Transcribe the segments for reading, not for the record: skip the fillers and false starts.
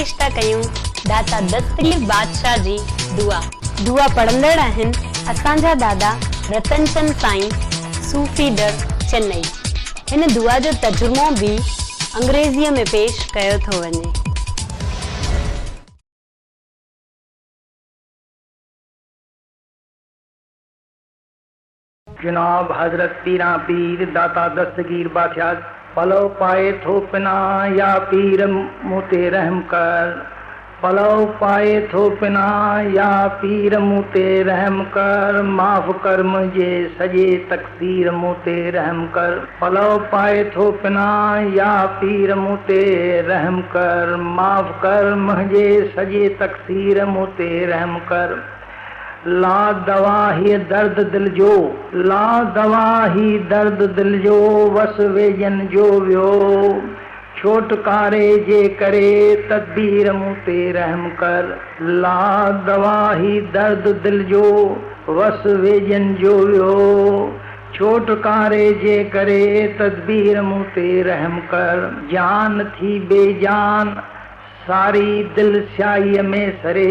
पेश था कयूं दाता दस्तगीर बादशाह जी दुआ। दुआ पढ़ंदड़ आहिन असांजा दादा रतनचंद साईं सूफी दर चेन्नई। इन दुआ जो तर्जुमो भी अंग्रेजीअ में पेश कयो थो वञे। जनाब हजरत पीरा पीर दाता दस्तगीर बादशाह पलो पाए थो पिना या पीर मुते रहम कर। पलो पाए थो पिना या पीर मुते रहम कर। माफ़ कर मुझे सजे तकसीर मुते रहम कर। पलो पाए थो पिना या पीर मुते रहम कर। माफ़ कर मुझे सजे तकसीर मुते रहम कर। ला दवा ही दर्द दिल जो, ला दवा ही दर्द दिल जो वस वेजन जो वियो। छोटकारे जे करे तदबीर मुते रहम कर। ला दवा ही दर्द दिल जो वस वेजन जो वियो। छोटकारे जे करे तदबीर मुते रहम कर। जान थी बेजान सारी दिल स्याही में सरे।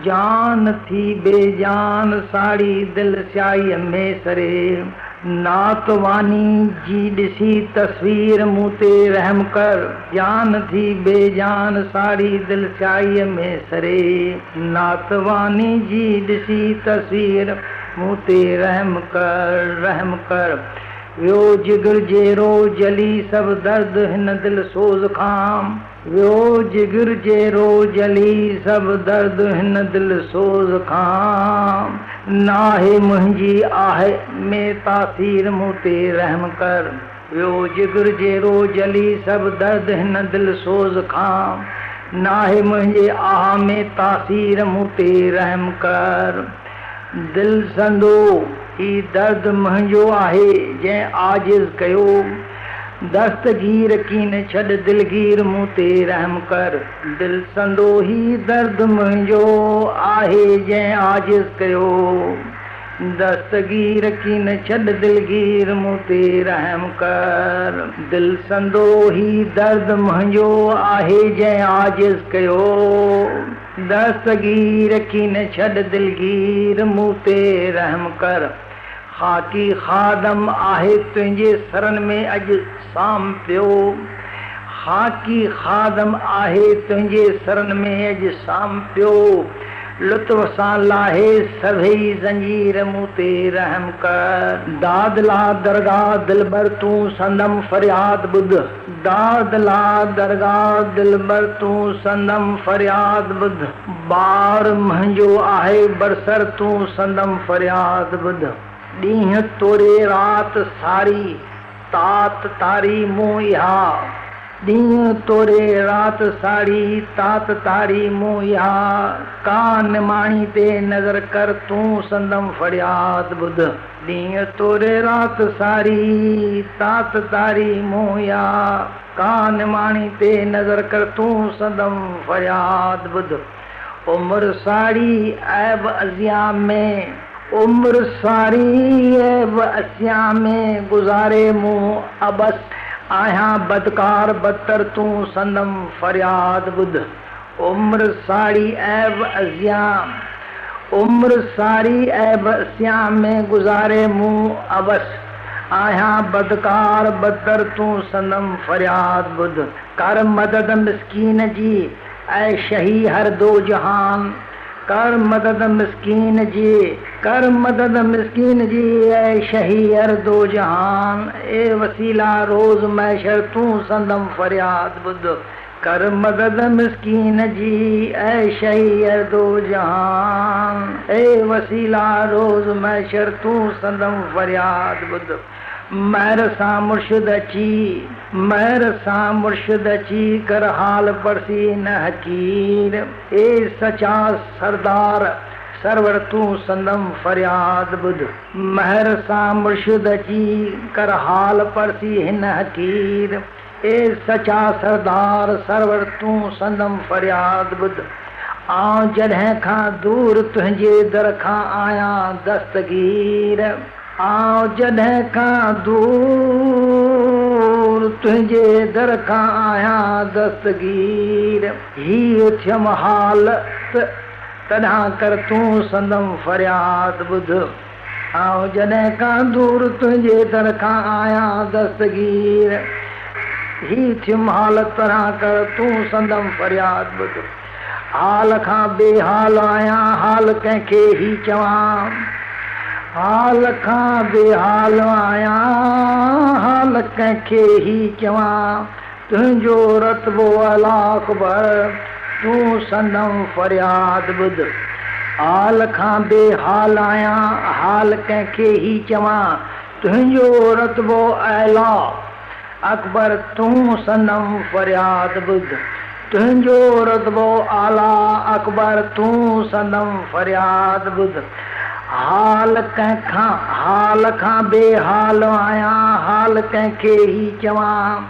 जान थी बेजान सारी दिल स्याही में सरे। नातवानी जी ॾिसी तस्वीर मुते रहम कर। जान थी बेजान सारी दिल स्याही में सरे। नातवानी जी ॾिसी तस्वीर मुते रहम कर रहम कर। वियो जिगर जेरो जली सब दर्द हिन दिल सोज़ खां। वियो जिगर जेरो जली सब दर्द हिन दिल सोज़ खां। नाहे मुंहिंजी आहे में तासीर मुते रहम कर। वियो जिगर जेरो जली सब दर्द हिन दिल सोज़ खां। नाहे मुंहिंजे आह में तासीर मुते रहम कर। दिल संदो ही दर्द मुंहिंजो आहे जंहिं आजिज़ कयो। दस्तगीर कीन छॾ दिलगीर मुते रहम कर। दिल संदो ही दर्द मुंहिंजो आहे जंहिं आजिज़ कयो। दस्तगीर कीन छॾ दिलगीर मुते रहम कर। दिल संदो ही दर्द मुंहिंजो आहे जंहिं आजिज़ कयो। दस्तगीर कीन छॾ दिलगीर मुते रहम कर। खाकी खादम आहे तुंहिंजे सरन में अॼु साम पियो। खाकी खादम आहे तुंहिंजे सरन में अॼु साम पियो। लुत्फ़ सां लाहे सभई ज़ंजीर मुते रहम कर। दादला दरगाह दिलबर तूं संदम फरियाद ॿुध। दादला दरगाह दिलबर तूं संदम फरियाद ॿुध। ॿार मुंहिंजो आहे बरसर तूं संदम फरियाद ॿुध। ॾींहं तोरे राति सारी तात तारी मूं इहा। ॾींहं तोरे राति सारी तात तारी मूं इहा। का निमाणी ते नज़र कर तूं संदम फरियाद ॿुध। ॾींहं तोरे राति सारी तात तारी मूं इहा। का निमाणी ते नज़र कर तूं संदम फरियाद ॿुध। उम्र सारी ऐब अज़िया में, उम्र सारी ऐब असिया में गुज़ारे मूं अबस। आहियां बदकार बदतर तूं संदम फरियाद ॿुध। उम्र सारी ऐब अज़िया, उम्र सारी ऐब असिया में गुज़ारे मूं अबस। आहियां बदकार बदतर तूं संदम फरियाद ॿुध। कर मदद मिस्कीन जी ऐं शही हर दो जहान। कर मदद मिस्कीन जी, कर मदद मिस्कीन जी ऐं शही हर दो जहान। ए वसीला रोज़ मैशर तूं संदम फरियाद ॿुध। कर मदद मिस्कीन जी ऐं शही हर दो जहान। ए वसीला रोज़ मैशर तूं संदम फरियाद ॿुध। महर सां मुर्शिद अची, महर सां मुर्शिद अची कर हाल परसी न हकीर। ए सचा सरदार सरवर तूं संदम फरियाद ॿुध। महर सां मुर्शिद अची कर हाल परसी हिन हकीर। ए सचा सरदार सरवर तूं संदम फरियाद ॿुध। आउं जॾहिं खां दूर तुंहिंजे दर खां आहियां दस्तगीर। आउं जॾहिं खां दूर तुझे दर खां आहियां दस्तगीर ही थियम हालत तॾां कर तूं संदम फरियाद ॿुध आऊं जॾहिं खां दूर तुंहिंजे दर खां आहियां दस्तगीर ही थियम हालत तॾां कर तूं संदम फरियाद ॿुध हाल खां बेहाल आहियां हाल कंहिंखे ही चवां हाल खां बेहाल आहियां हाल कंहिंखे ही चवां तुंहिंजो रतबो अला अकबर तूं संदम फरियाद ॿुध हाल खां बेहाल आहियां हाल कंहिंखे ही चवां तुंहिंजो रतबो अला अकबर तूं संदम फरियाद ॿुध तुंहिंजो रतबो आला अकबर तूं संदम फरियाद ॿुध हाल खां बेहाल आहियां हाल कंहिंखे ही चवां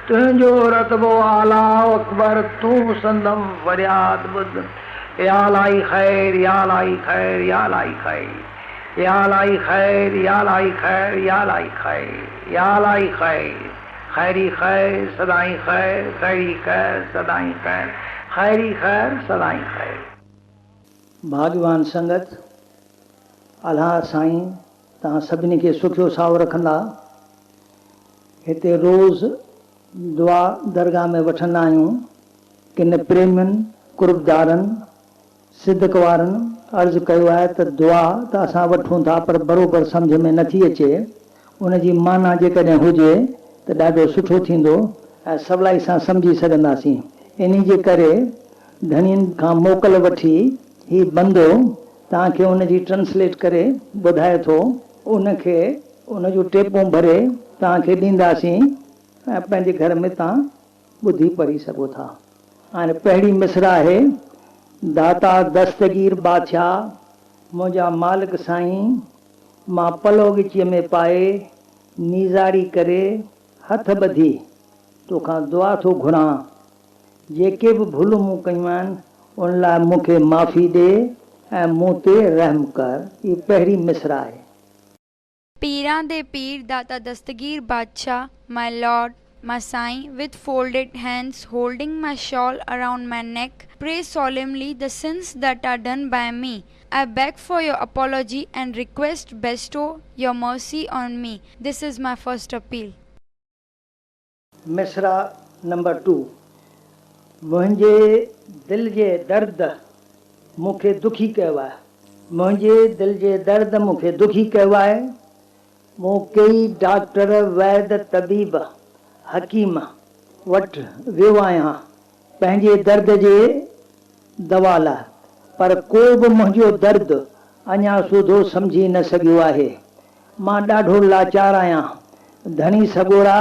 तुंहिंजो रतबो आला अकबर तूं संदम फरियाद ॿुध या लाई ख़ैर या लाई खैर या लाई खैर या लाई खैर या लाई खैर या लाई खैर या लाई खैर खैरी खैर सदाई खैर खैरी खैर सदाई खैर खैरी खैर सदाई खैर। भाग्यवान संगत अल्लाह साईं तव्हां सभिनी खे सुखियो साओ रखंदा। हिते रोज़ दुआ दरगाह में वठंदा आहियूं। किन प्रेमियुनि कुर्बदारनि सिदक वारनि अर्ज़ु कयो आहे त दुआ त असां वठूं था पर बराबरि सम्झ में नथी अचे, उनजी माना जेकॾहिं हुजे त ॾाढो सुठो थींदो ऐं सवलाई सां सम्झी सघंदासीं। इन जे करे धणियुनि खां मोकल वठी ही बंदो तव्हांखे उनजी ट्रांसलेट करे ॿुधाए थो, उनखे उनजूं टेपूं भरे तव्हांखे ॾींदासीं ऐं पंहिंजे घर में तव्हां ॿुधी पढ़ी सघो था। हाणे पहिरीं मिसरा आहे दाता दस्तगीर बादशाह मुंहिंजा मालिक साईं मां पलो ॻिचीअ में पाए नीज़ारी करे हथ ॿधी तोखां दुआ थो घुरां, जेके बि भुल मूं कयूं आहिनि उन लाइ मूंखे माफ़ी ॾे ऐं मूं ते रहम कर। इहा पहिरीं मिसरा आहे। पीरां दे पीर दाता दस्तगीर बादशाह, my lord, my saint, with folded hands holding my shawl around my neck, pray solemnly the sins that are done by me. I beg for your apology and request bestow your mercy on me. This is my first appeal. Misra number 2। मुंहिंजे दिल जे दर्द मूंखे दुखी कयो आहे, मुंहिंजे दिल जे दर्द मूंखे दुखी कयो आहे। मूं कई डॉक्टर वैद तबीब हकीम वटि वियो आहियां पंहिंजे दर्द जे दवा लाइ, पर को बि मुंहिंजो दर्द अञा सुधो सम्झी न सघियो आहे। मां ॾाढो लाचार आहियां। धणी सॻोरा,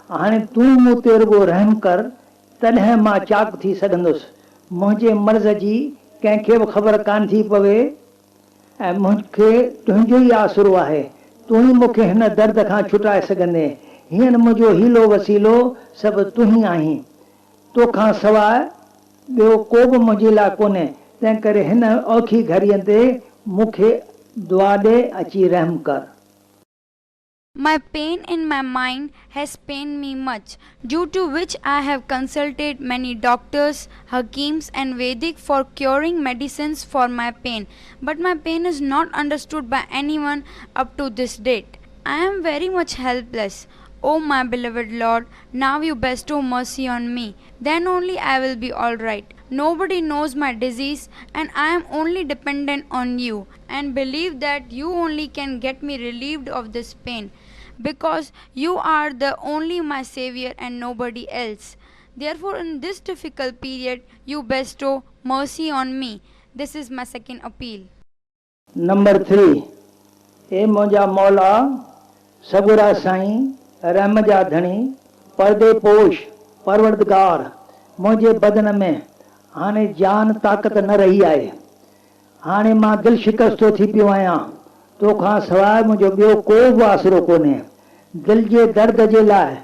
हाणे तूं मूं ते रुॻो रहम कर, तॾहिं मां चाक थी सघंदुसि। मुंहिंजे मर्ज़ जी कंहिंखे बि ख़बर कान थी पवे ऐं मूंखे तुंहिंजो ई आसरो आहे। तूं ई मूंखे हिन दर्द खां छुटाए सघंदे। हींअर मुंहिंजो हीलो वसीलो सभु तूं ई आहीं, तोखां सवाइ ॿियो को बि मुंहिंजे लाइ कोन्हे। तंहिं करे हिन औखी घड़ीअ ते मूंखे दुआ ॾे, अची रहम कर। My pain in my mind has pained me much, due to which I have consulted many doctors, hakims and Vedic for curing medicines for my pain, but my pain is not understood by anyone up to this date. I am very much helpless. O my beloved Lord, now you bestow mercy on me, then only I will be all right. Nobody knows my disease and I am only dependent on you, and believe that you only can get me relieved of this pain, because you are the only my savior and nobody else. Therefore in this difficult period you bestow mercy on me. This is my second appeal. Number 3। ए मुंहिंजा मौला सगुरा साईं, रहम जा धणी, पर्दे पोश, परवरदिगार, मुंहिंजे बदन में हाणे जान ताक़त न रही आहे। हाणे मां दिलि शिकस्तो थी पियो आहियां, तोखां सवाइ मुंहिंजो ॿियो को बि आसरो कोन्हे। दिलि जे दर्द जे लाइ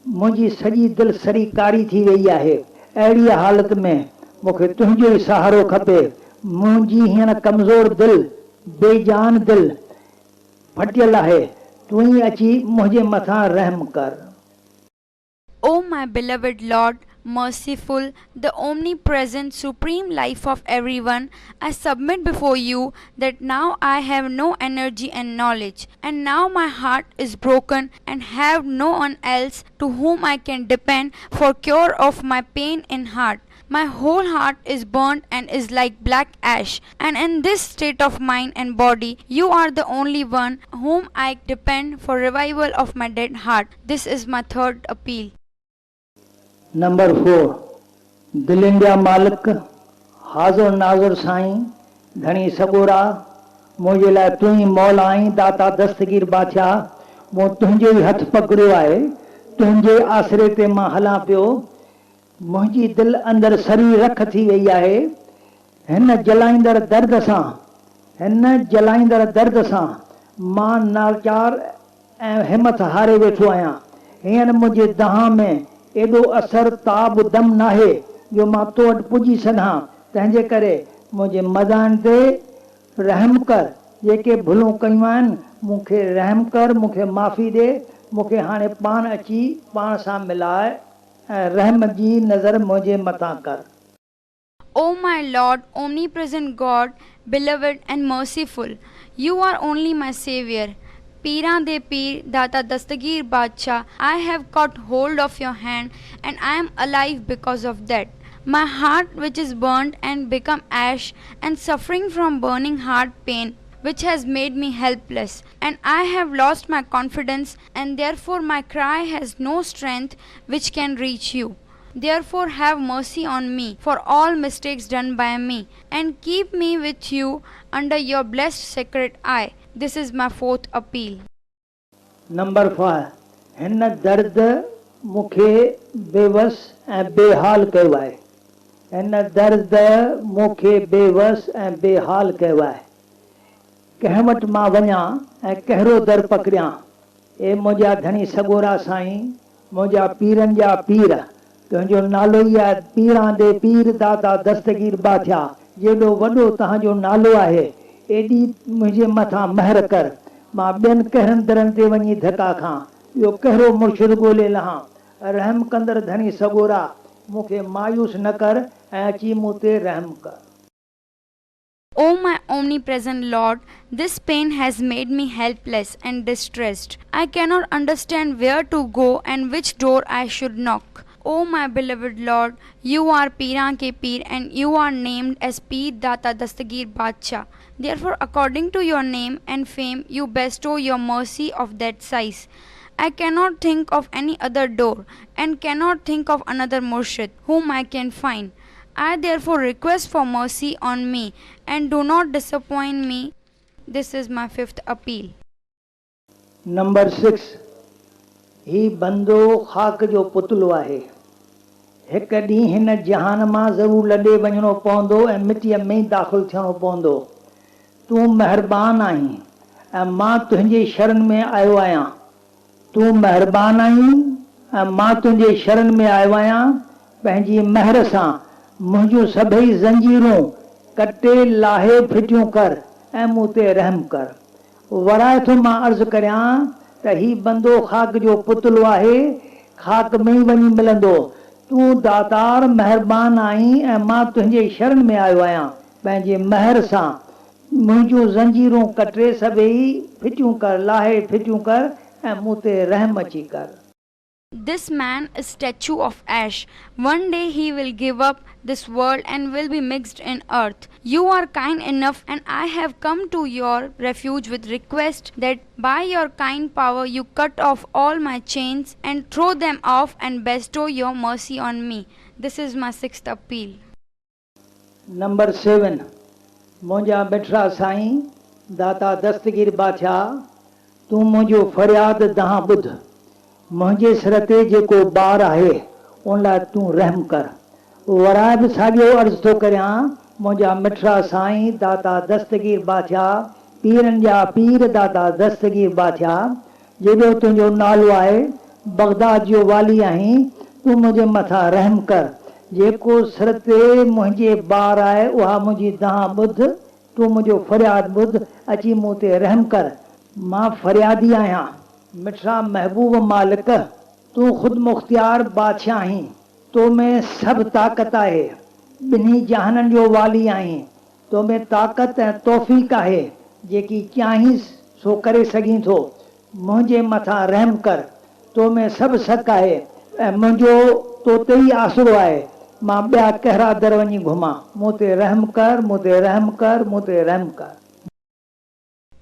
मुंहिंजी सॼी दिलि सड़ी कारी थी वई आहे। अहिड़ी हालत में मूंखे तुंहिंजो ई सहारो खपे। मुंहिंजी हींअर कमज़ोर दिलि, बेजान दिलि फटियल आहे। तूं ई अची मुंहिंजे मथां रहम कर। my beloved Lord, merciful, the omnipresent supreme life of everyone, I submit before you that now I have no energy and knowledge, and now my heart is broken and have no one else to whom I can depend for cure of my pain in heart. My whole heart is burnt and is like black ash, and in this state of mind and body, you are the only one whom I depend for revival of my dead heart. This is my third appeal. Number 4 दिल India मालिक हाज़ुर नाज़ुर साईं धणी सगोरा मुंहिंजे लाइ तूं ई मौला आहीं दाता दस्तगीर बादशाह मूं तुंहिंजो ई हथ पकड़ियो आहे तुंहिंजे आसरे ते मां हलां पियो मुंहिंजी दिलि अंदरि सरी रख थी वई आहे हिन जलाईंदड़ दर्द सां मां नाचार ऐं हिमत हारे वेठो आहियां हींअर मुंहिंजे दहां में एॾो असर ताब दम नाहे जो मां तो वटि पुॼी सघां तंहिंजे करे मुंहिंजे मदान ते रहम कर जेके भुलूं कयूं आहिनि मूंखे रहम कर मूंखे माफ़ी ॾे मूंखे हाणे पाण अची पाण सां मिलाए ऐं रहम जी नज़र मुंहिंजे मथां कर O my Lord, omnipresent God, beloved and merciful, you are only my Savior. Piran de Pir, Data Dastagir Badshah, I have caught hold of your hand and I am alive because of that. My heart which is burnt and become ash and suffering from burning heart pain which has made me helpless, and I have lost my confidence, and therefore my cry has no strength which can reach you. Therefore have mercy on me for all mistakes done by me, and keep me with you under your blessed sacred eye. This is my fourth appeal. Number 5 हिन दर्द मूंखे बेवस ऐं बेहाल कयो आहे हिन दर्द मूंखे बेवस ऐं बेहाल कयो आहे कंहिं वटि मां वञा ऐं कहिड़ो दर पकड़ियां ए मुंहिंजा धणी सगोरा साईं मुंहिंजा पीरनि जा पीर तुंहिंजो नालो ई आहे पीरां दे पीर दाता दस्तगीर बादशाह जेॾो वॾो तव्हांजो नालो आहे एॾी मुंहिंजे मथां महर कर मां ॿियनि कहिड़नि दरनि ते वञी धका खां ॿियो कहिड़ो मुर्शिद ॻोल्हे लहां रहम कंदड़ धणी सगोरा मूंखे मायूस न कर ऐं अची मूं ते रहम कर O my omnipresent Lord, this pain has made me helpless and distressed. I cannot understand where to go and which door I should knock. O my beloved Lord, you are Piran ke Peer and you are named as Peer Data Dastagir Badshah. Therefore, according to your name and fame, you bestow your mercy of that size. I cannot think of any other door and cannot think of another murshid whom I can find. I therefore request for mercy on me and do not disappoint me. This is my fifth appeal. Number 6 ही बंदो ख़ाक जो पुतलो आहे हिकु ॾींहुं हिन जहान मां ज़रूरु लॾे वञिणो पवंदो ऐं मिटीअ में ई दाख़िल थियणो पवंदो तूं महिरबान आहीं ऐं मां तुंहिंजे शरण में आयो आहियां तूं महिरबान आहीं ऐं मां तुंहिंजे शरण में आयो आहियां पंहिंजी महर सां मुंहिंजूं सभई ज़ंजीरूं कटे लाहे फिटियूं कर ऐं मूं ते रहम कर वराए थो मां अर्ज़ु करियां त ही बंदो ख़ाक जो पुतलो आहे ख़ाक में ई वञी मिलंदो तूं दातार महिरबान आहीं ऐं मां तुंहिंजे शरण में आयो आहियां पंहिंजे महर सां मुंहिंजूं ज़ंजीरूं कटे सभई फिटियूं कर लाहे फिटियूं कर ऐं मूं ते रहम अची कर This man is statue of ash. One day he will give up this world and will be mixed in earth. You are kind enough and I have come to your refuge with request that by your kind power you cut off all my chains and throw them off and bestow your mercy on me. This is my sixth appeal. Number 7 मुंहिंजा मिठड़ा साईं दाता दस्तगीर बादशाह तूं मुंहिंजो फरियाद दहां ॿुध मुंहिंजे सिर ते जेको ॿार आहे उन लाइ तूं रहम कर वराए बि साॻियो अर्ज़ु थो करियां मुंहिंजा मिठड़ा साईं दाता दस्तगीर बादशाह पीरनि जा पीर दाता दस्तगीर बादशाह जेॾो तुंहिंजो नालो आहे बगदाद जो वाली आहीं तूं मुंहिंजे मथां रहम कर जेको सिर ते मुंहिंजे ॿार आहे उहा मुंहिंजी दहां ॿुध तूं मुंहिंजो फरियाद ॿुध अची मूं ते रहम कर मां फरियादी आहियां मिठड़ा महबूब मालिक तू खुद मुख्तियार बादशाह आहीं, तो में सब ताक़त आहे, ॿिन्ही जहाननि जो वाली आहीं, तो में ताक़त ऐं तौफ़ीक़ आहे, जेकी चाहीं सो करे सघीं थो। मुंहिंजे मथां रहम कर, तो में सभु सक आहे ऐं मुंहिंजो तो ते ई आसरो आहे। मां ॿिया कहिड़ा दर वञी घुमां, मूं ते रहम कर, मूं ते रहम कर, मूं ते रहम कर।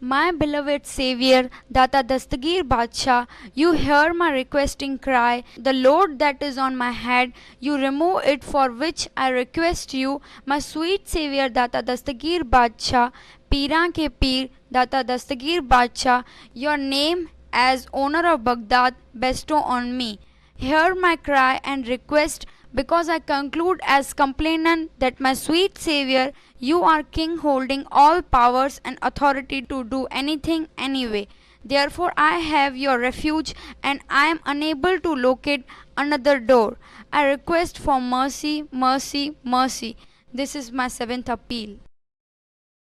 My beloved Savior, Data Dastagir Badshah, you hear my requesting cry. The load that is on my head, you remove it, for which I request you, my sweet Savior, Data Dastagir Badshah, Piran ke Pir, Data Dastagir Badshah, your name as owner of Baghdad bestow on me. Hear my cry and request, because I conclude as complainant that my sweet Savior, you are King holding all powers and authority to do anything anyway. Therefore I have your refuge and I am unable to locate another door. I request for mercy, mercy, mercy. This is my 7th appeal.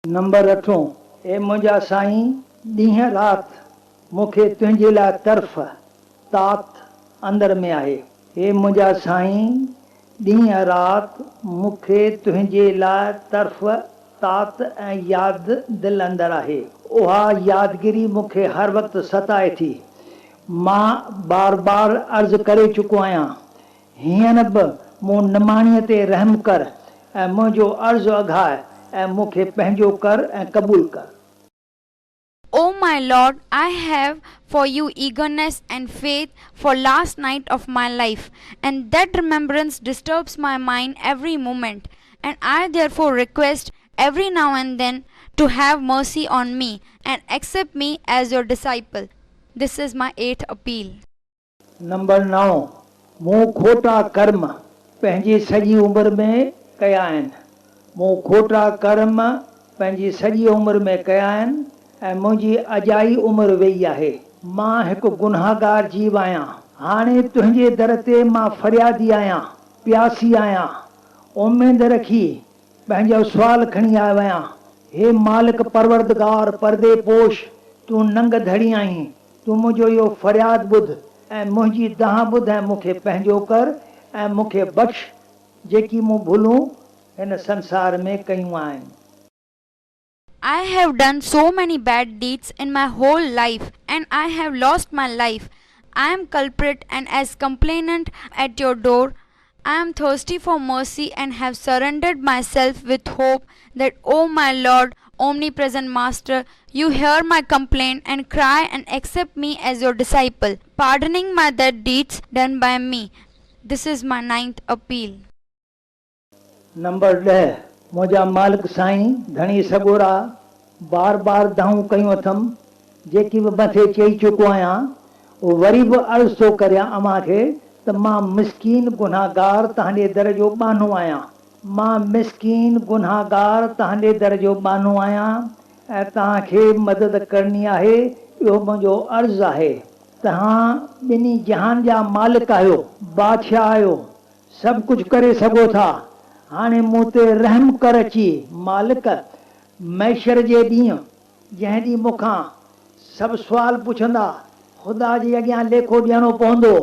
Number 8, ए मुंहिंजा साईं, ॾींहं राति मूंखे तुंहिंजे लाइ तरफ़ तात अंदर में आहे। हे मुंहिंजा साईं, ॾींहं राति मूंखे तुंहिंजे लाइ तरफ़ तात ऐं यादि दिलि अंदर आहे। उहा यादगिरी मूंखे हर वक़्तु सताए थी। मां बार बार अर्ज़ु करे चुको आहियां, हींअर बि मूं निमाणीअ ते रहम कर ऐं मुंहिंजो अर्ज़ु अघाए ऐं मूंखे पंहिंजो कर ऐं क़बूल कर। O my Lord, I have for you eagerness and faith for last night of my life, and that remembrance disturbs my mind every moment, and I therefore request every now and then to have mercy on me and accept me as your disciple. This is my 8th appeal. Number 9, मूं खोटा कर्म पंहिंजी सॼी उमिरि में कया आहिनि। मूं खोटा कर्म पंहिंजी सॼी उमिरि में कया आहिनि ऐं मुंहिंजी अजाई उमिरि वेई आहे। मां हिकु गुनाहगार जीव आहियां। हाणे तुंहिंजे दर ते मां फरियादी आहियां, प्यासी आहियां, उमेद रखी पंहिंजो सुवाल खणी आयो आहियां। हे मालिक परवरदिगार परदे पोश, तूं नंग धड़ी आहीं, तूं मुंहिंजो इहो फरियाद ॿुध ऐं मुंहिंजी दहां ॿुध ऐं मूंखे पंहिंजो कर ऐं मूंखे बख़्श, जेकी मूं भुलूं हिन संसार में कयूं आहिनि। I have done so many bad deeds in my whole life, and I have lost my life. I am culprit and as complainant at your door. I am thirsty for mercy and have surrendered myself with hope that, O my Lord, omnipresent Master, you hear my complaint and cry and accept me as your disciple, pardoning my bad deeds done by me. This is my 9th appeal. Number 10, मुंहिंजा मालिक साईं धणी सॻोरा, बार बार दाऊं कयूं अथमि, जेकी बि मथे चई चुको आहियां, वरी बि अर्ज़ु थो करियां अव्हां खे त मां मिसकीन गुनाहगार तव्हांजे दर जो ॿानो आहियां। मां मिसकीन गुनाहगार तव्हांजे दर जो ॿानो आहियां ऐं तव्हांखे मदद करणी आहे। इहो मुंहिंजो अर्ज़ु आहे। तव्हां ॿिन्ही जहान जा मालिक आहियो, बादशाह आहियो, सभु कुझु करे सघो था। हाणे मूं ते रहम कर अची मालिक, मैशर जे ॾींहुं जंहिं ॾींहुं मूंखां सभु सुवाल पुछंदा, ख़ुदा जे अॻियां लेखो ॾियणो पवंदो।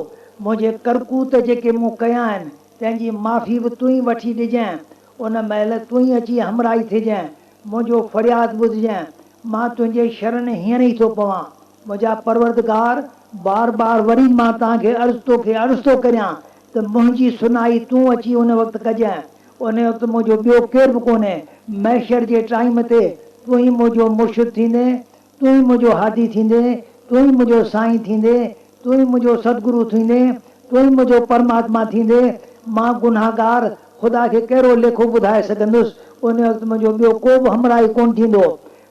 मुंहिंजे करकूत जेके मूं कया आहिनि तंहिंजी माफ़ी बि तूं ई वठी ॾिजांइ। उन महिल तूं ई अची हमराही थिजांइ, मुंहिंजो फरियाद ॿुधजांइ। मां तुंहिंजे शरण हींअर ई थो पवां। मुंहिंजा परवरदिगार, बार बार वरी मां तव्हांखे तोखे अर्ज़ु थो करियां त मुंहिंजी सुनाई तूं अची उन वक़्तु कजांइ। उन वक़्तु मुंहिंजो ॿियो केरु बि कोन्हे। मैशर जे टाइम ते तूं ई मुंहिंजो मुर्शिद थींदे, तूं ई मुंहिंजो हादी थींदे, तूं ई मुंहिंजो साईं थींदे, तूं ई मुंहिंजो सतगुरु थींदे, तूं ई मुंहिंजो परमात्मा थींदे। मां गुनाहगार ख़ुदा खे कहिड़ो लेखो ॿुधाए सघंदुसि। उन वक़्तु मुंहिंजो ॿियो को बि हमराही कोन थींदो,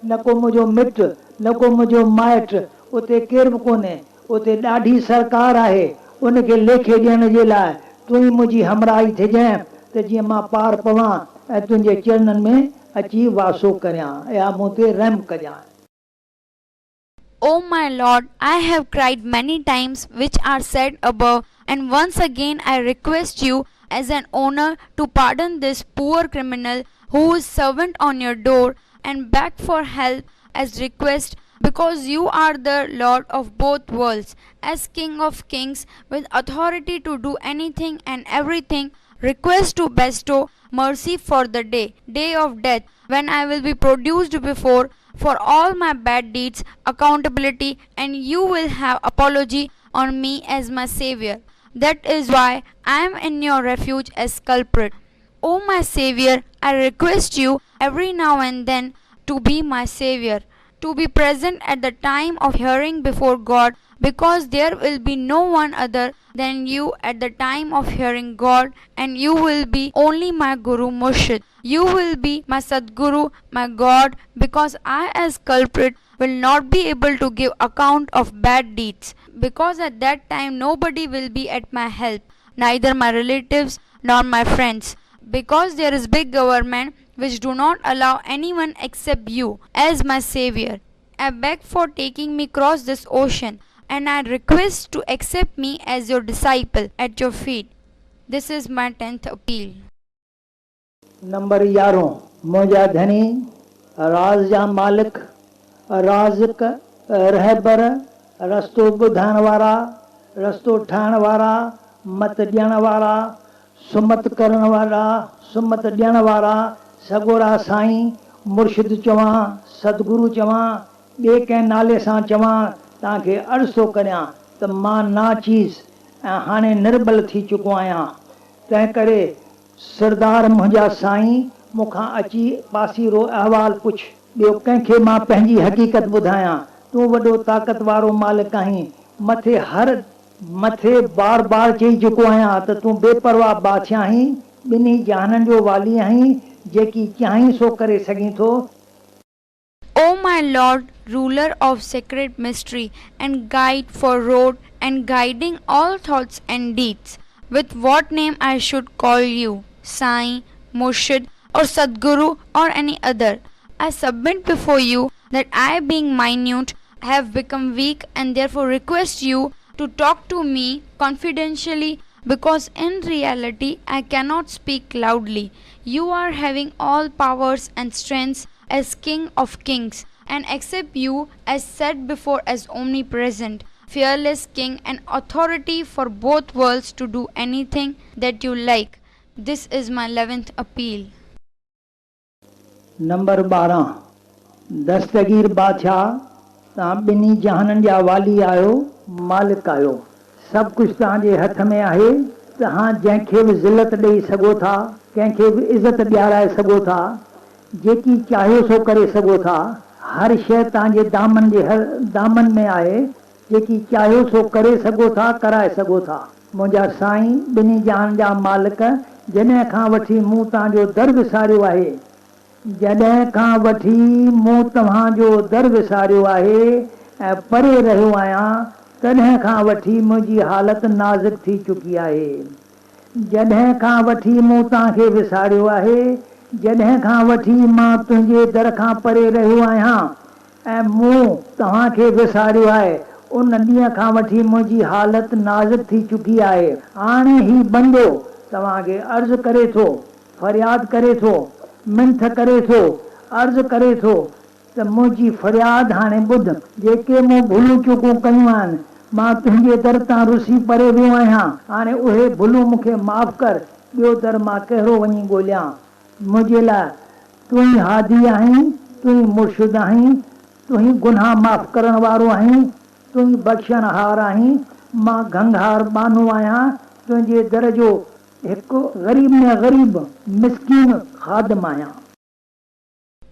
न को मुंहिंजो मिट, न को मुंहिंजो माइट, उते केरु बि कोन्हे। उते ॾाढी सरकार आहे, उनखे लेखे ॾियण जे लाइ तूं ई मुंहिंजी हमराही थिजांइ त जीअं मां पार पवां ऐं तुंहिंजे चरणनि में अची वासो करियां या मूं ते रहम कजांइ। O my Lord, I have cried many times which are said above, and once again I request you as an owner to pardon this poor criminal who is servant on your door, and beg for help as request because you are the Lord of both worlds. As King of Kings, with authority to do anything and everything, request to bestow mercy for the day of death, when I will be produced before for all my bad deeds, accountability, and you will have apology on me as my Savior. That is why I am in your refuge as culprit. O my Savior, I request you every now and then to be my Savior, to be present at the time of hearing before God, because there will be no one other than you at the time of hearing God, and you will be only my Guru Murshid. You will be my Sadguru, my God, because I as culprit will not be able to give account of bad deeds, because at that time nobody will be at my help, neither my relatives nor my friends, because there is big government which do not allow anyone except you as my Savior. I beg for taking me across this ocean, and I request to accept me as your disciple at your feet. This is my 10th appeal. Number 11 मुंहिंजा धनी राज जा मालिक राज़िक रहबर रस्तो ॿुधाइण वारा रस्तो ठाहिण वारा मत ॾियण वारा सुमत करण वारा सुमत ॾियण वारा सॻोरा साईं मुर्शिद चवां सतगुरु चवां ॿिए कंहिं नाले सां चवां तव्हांखे अर्ज़ु थो करियां त मां नाचीज़ ऐं हाणे निर्बल थी चुको आहियां। तंहिं करे सरदार मुंहिंजा साईं मूंखां अची पासीरो अहवाल पुछ, ॿियो कंहिंखे मां पंहिंजी हक़ीक़त ॿुधायां। तूं वॾो ताक़त वारो मालिक आहीं, मथे बार बार चई चुको आहियां त तूं बेपरवाह बादशाह आहीं, ॿिन्ही जहाननि जो वाली आहीं, जेकी चाहीं सो करे सघीं थो। O my Lord, ruler of sacred mystery and guide for road and guiding all thoughts and deeds, with what name I should call you, Sai, Murshid or Sadguru or any other, I submit before you that I, being minute, have become weak, and therefore request you to talk to me confidentially, because in reality I cannot speak loudly. You are having all powers and strengths as King of Kings, and accept you as set before as omnipresent, fearless King and authority for both worlds to do anything that you like. This is my 11th appeal. Number 12 दस्तगीर बादशाह, तव्हां ॿिन्ही जहाननि जा वाली आहियो, मालिक आहियो। सभु कुझु तव्हांजे हथ में आहे। तव्हां जंहिंखे बि ज़िलत ॾेई सघो था, कंहिंखे बि इज़त ॾियाराए सघो था, जेकी चाहियो सो करे सघो था। हर शइ तव्हांजे दामन में आहे, जेकी चाहियो सो करे सघो था, कराए सघो था। मुंहिंजा साईं ॿिन्ही जहान जा मालिक, जॾहिं खां वठी मूं तव्हांजो दर विसारियो आहे, जॾहिं खां वठी मूं तव्हांजो दर विसारियो आहे ऐं परे रहियो आहियां, तॾहिं खां वठी मुंहिंजी हालत नाज़ुक थी चुकी आहे। जॾहिं खां वठी मूं तव्हांखे विसारियो आहे, जॾहिं खां वठी मां तुंहिंजे दर खां परे रहियो आहियां ऐं मूं तव्हांखे विसारियो आहे, उन ॾींहं खां वठी मुंहिंजी हालत नाज़ुक थी चुकी आहे। हाणे ही बंदो तव्हांखे अर्ज़ु करे थो, फरियाद करे थो, मिंथ करे थो, अर्ज़ु करे थो त मुंहिंजी फरियाद हाणे ॿुध। जेके मूं भुलूं चूकूं कयूं आहिनि, मां तुंहिंजे दर तां रुसी परे वियो आहियां, हाणे उहे भुलूं मूंखे माफ़ कर। ॿियो दर मां कहिड़ो वञी ॻोल्हियां? मुंहिंजे लाइ तूं ई हादी आहीं, तूं ई मुर्शिद आहीं, तूं ई गुनाह माफ़ करण वारो आहीं, तूं ई बख़्शणहार आहीं। मां गंगहार बानो आहियां, तुंहिंजे दर जो हिकु ग़रीब में ग़रीब मिस्कीन ख़ादिम आहियां।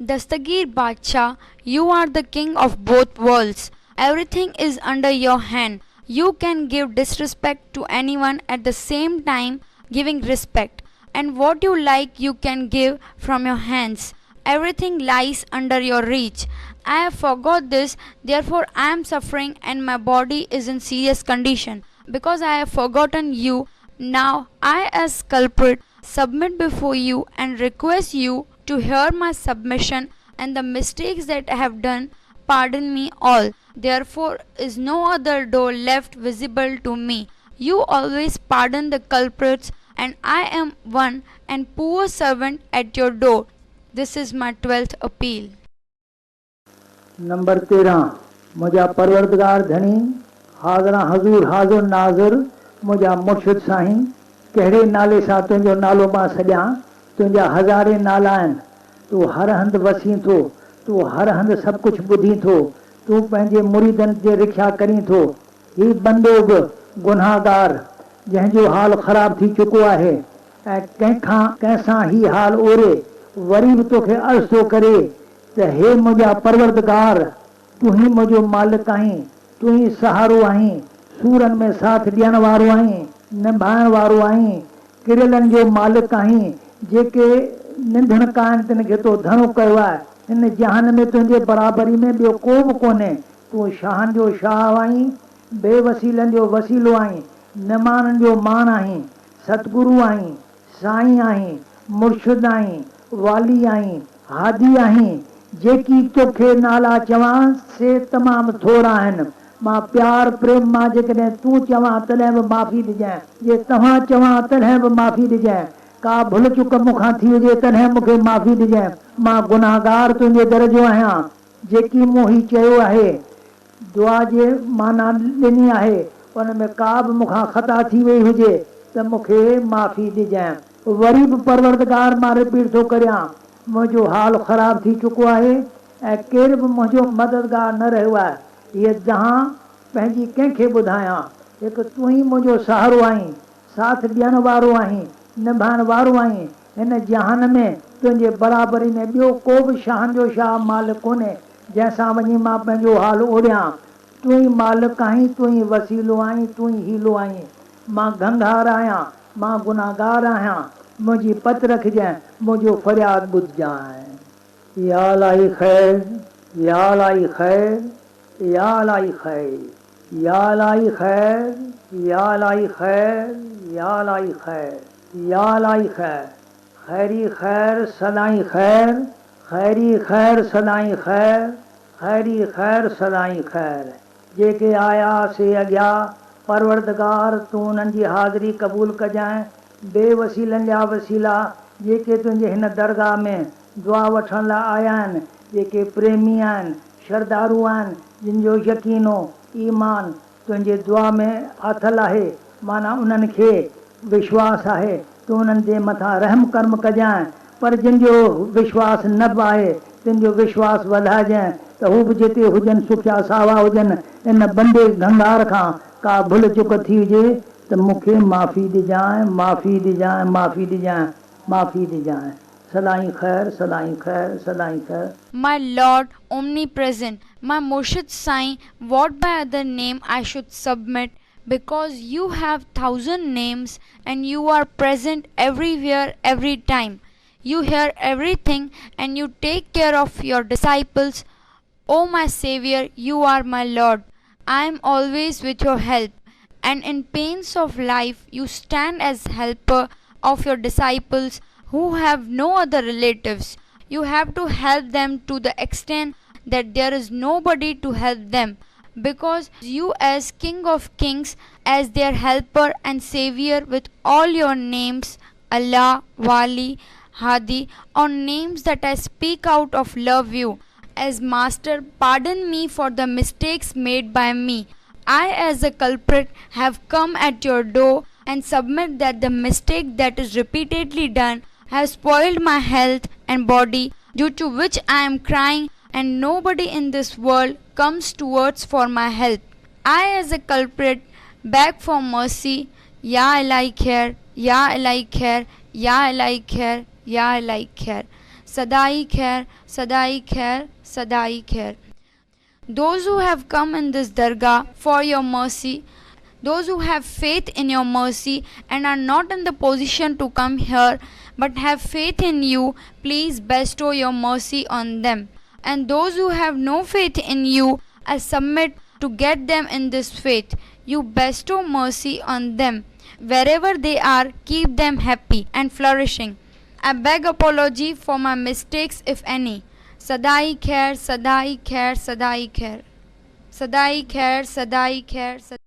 Dastagir Badshah, you are the king of both worlds. Everything is under your hand. You can give disrespect to anyone at the same time giving respect. And what you like you can give from your hands. Everything lies under your reach. I have forgot this, therefore I am suffering and my body is in serious condition, because I have forgotten you. Now I as culprit submit before you and request you to hear my submission and the mistakes that I have done. Pardon me all. Therefore is no other door left visible to me. You always pardon the culprits, and I am one and poor servant at your door. This is my 12th appeal. Number 13 मुझा परवरदिगार धनी हाज़रा हज़ूर हाज़ुर नाज़िर मुझा मुर्शिद साईं कहिड़े नाले सां तुंहिंजो नालो मां सॼां तुंहिंजा हज़ारे नाला आहिनि तूं हर हंधि वसी थो तूं हर हंधि सभु कुझु ॿुधी थो तूं पंहिंजे मुरीदनि जे रिख्या करीं थो ही बंदो बि गुनाहगार जंहिंजो हाल ख़राब थी चुको आहे ऐं कंहिंसां ही हाल ओरे वरी बि तोखे अर्ज़ थो करे त हे मुंहिंजा परवरदिगार तूं ही मुंहिंजो मालिक आहीं तूं ही सहारो आहीं सूरनि में साथ ॾियण वारो आहीं निभाइण वारो आहीं किरलनि जो मालिक आहीं जेके निंधण काइनि तिन खे तो धणो कयो आहे हिन जहान में तुंहिंजे बराबरी में ॿियो को बि कोन्हे तूं शाहनि जो शाह आहीं बेवसीलनि जो वसीलो आहीं निमाननि जो मान आहीं सतगुरु आहीं साईं आहीं मुर्शिद आहीं वाली आहीं हादी आहीं जेकी तोखे नाला चवां से तमामु थोरा आहिनि मां प्यार प्रेम मां जेकॾहिं तूं चवां तॾहिं बि माफ़ी ॾिजांइ जे तव्हां चवां तॾहिं बि माफ़ी ॾिजांइ का भुल चुक मूंखां थी हुजे तॾहिं मूंखे माफ़ी ॾिजांइ मां गुनाहगार तुंहिंजे दर जो आहियां जेकी मूं ही चयो आहे दुआ जे माना ॾिनी आहे उन में का बि मूंखां ख़ता थी वई हुजे त मूंखे माफ़ी ॾिजांइ वरी बि परवरदिगार मां रिपीट थो करियां मुंहिंजो हाल ख़राब थी चुको आहे ऐं केरु बि मुंहिंजो मददगार न रहियो आहे हीअ जहां पंहिंजी कंहिंखे ॿुधायां हिकु तूं ई मुंहिंजो सहारो आहीं साथ ॾियण वारो आहीं निभाइण वारो आहीं हिन जहान में तुंहिंजे बराबरी में ॿियो को बि शाहनि जो शाह मालिक कोन्हे जंहिंसां वञी मां पंहिंजो हाल ओढ़ियां तूं ई मालिक आहीं तूं ई वसीलो आहीं तूं ई हीलो आहीं मां गंगार आहियां मां गुनाहगार आहियां मुंहिंजी पत रखजांइ मुंहिंजो फ़रियाद ॿुधजांइ या अलाई ख़ैर या अलाई ख़ैर या अलाई ख़ैर या अलाई ख़ैर या अलाई ख़ैर या अलाई ख़ैर या अलाई ख़ैर खैरी ख़ैर सदाई ख़ैर खैरी ख़ैर सदाई ख़ैर खैरी ख़ैर सदाई ख़ैर जेके आया से अॻियां परवरदिगार तूं उन्हनि जी हाज़िरी क़बूल कजांइ बेवसीलनि जा वसीला जेके तुंहिंजे हिन दरगाह में दुआ वठण लाइ आया आहिनि जेके प्रेमी आहिनि श्रद्धालु आहिनि जिन जो यकीनो ईमान तुंहिंजे दुआ में आथल आहे माना उन्हनि खे विश्वास आहे तूं उन्हनि जे मथां रहम कर्म कजांइ पर जिन जो विश्वास न बि आहे तिन जो विश्वास वधाइजांइ त हू बि जिते हुजनि सुखिया सावा हुजनि इन बंदे गंगार खां का भुल चुक थी हुजे त मूंखे माफ़ी ॾिजांइ माफ़ी ॾिजांइ माफ़ी ॾिजांइ माफ़ी ॾिजांइ सदाई ख़ैर सदाई ख़ैर सदाई ख़ैर My Lord omnipresent, my Murshid Sain, what by other name I should submit, because you have 1,000 names and you are present everywhere, every time. You hear everything and you take care of your disciples. O my Savior, you are my Lord. I am always with your help, and in pains of life you stand as helper of your disciples who have no other relatives. You have to help them to the extent that there is nobody to help them, because you as King of Kings, as their helper and Savior with all your names, Allah, Wali, Hadi, or names that I speak out of love you. As Master, pardon me for the mistakes made by me. I as a culprit have come at your door and submit that the mistake that is repeatedly done has spoiled my health and body, due to which I am crying and nobody in this world comes towards for my help. I as a culprit beg for mercy. Ya Ilahi Khair, Ya Ilahi Khair, Ya Ilahi Khair, Ya Ilahi Khair. Sadai Khair, Sadai Khair, Sadai Khair. Those who have come in this dargah for your mercy, those who have faith in your mercy and are not in the position to come here but have faith in you, please bestow your mercy on them. And those who have no faith in you, I submit to get them in this faith. You bestow mercy on them. Wherever they are, keep them happy and flourishing. I beg apology for my mistakes if any. Sadai Khair, Sadai Khair, Sadai Khair. Sadai Khair, Sadai Khair.